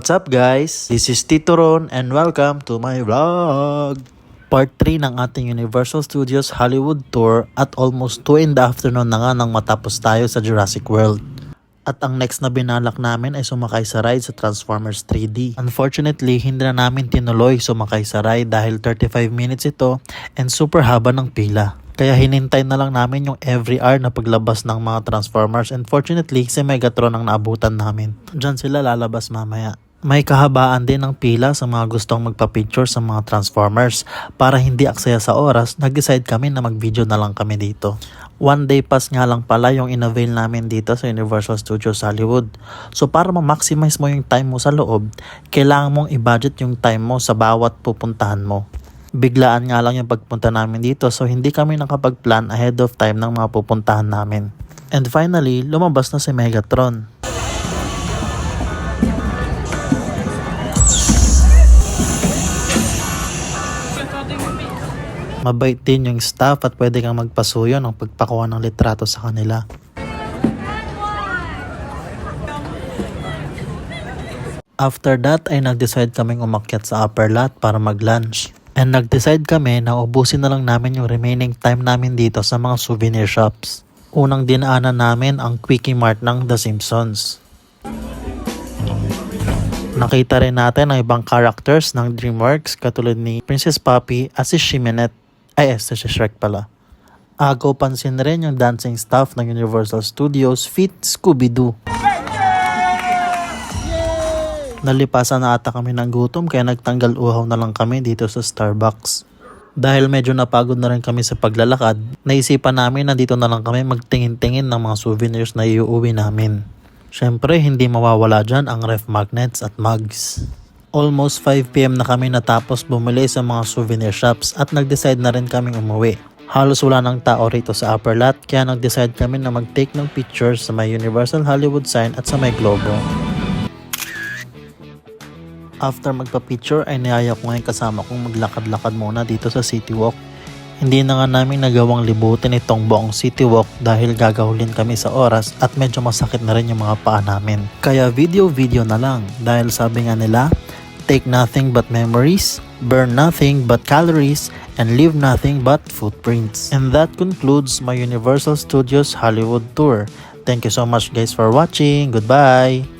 What's up guys? This is Tito Ron and welcome to my vlog. Part 3 ng ating Universal Studios Hollywood Tour at almost 2 in the afternoon na nga nang matapos tayo sa Jurassic World. At ang next na binalak namin ay sumakay sa ride sa Transformers 3D. Unfortunately, hindi na namin tinuloy sumakay sa ride dahil 35 minutes ito and super haba ng pila. Kaya hinintay na lang namin yung every hour na paglabas ng mga Transformers and fortunately si Megatron ang naabutan namin. Diyan sila lalabas mamaya. May kahabaan din ng pila sa mga gustong magpa-picture sa mga Transformers. Para hindi aksaya sa oras, nag-decide kami na mag-video na lang kami dito. One day pass nga lang pala yung in-avail namin dito sa Universal Studios Hollywood. So para ma-maximize mo yung time mo sa loob, kailangan mong i-budget yung time mo sa bawat pupuntahan mo. Biglaan nga lang yung pagpunta namin dito so hindi kami nakapag-plan ahead of time ng mga pupuntahan namin. And finally, lumabas na si Megatron. Mabait din yung staff at pwede kang magpasuyo ng pagpakuha ng litrato sa kanila. After that ay nag-decide kaming umakyat sa upper lot para mag-lunch. And nag-decide kami na ubusin na lang namin yung remaining time namin dito sa mga souvenir shops. Unang dinaanan namin ang Quickie Mart ng The Simpsons. Nakita rin natin ang ibang characters ng DreamWorks katulad ni Princess Poppy at si Shiminette. Si Shrek pala. Agaw pansin rin yung dancing staff ng Universal Studios feat Scooby-Doo. Nalipasan na ata kami ng gutom kaya nagtanggal uhaw na lang kami dito sa Starbucks. Dahil medyo napagod na rin kami sa paglalakad, naisipan namin na dito na lang kami magtingin-tingin ng mga souvenirs na iuuwi namin. Syempre, hindi mawawala dyan ang ref magnets at mugs. Almost 5 PM na kami natapos bumili sa mga souvenir shops at nag-decide na rin kaming umuwi. Halos wala ng tao rito sa upper lot kaya nag-decide kami na mag-take ng pictures sa may Universal Hollywood sign at sa may globo. After magpa-picture ay niyaya ko ngayon kasama kong maglakad-lakad muna dito sa City Walk. Hindi na nga namin nagawang libutin itong buong City Walk dahil gagahulin kami sa oras at medyo masakit na rin yung mga paa namin. Kaya video na lang dahil sabi nga nila, take nothing but memories, burn nothing but calories, and leave nothing but footprints. And that concludes my Universal Studios Hollywood Tour. Thank you so much guys for watching. Goodbye!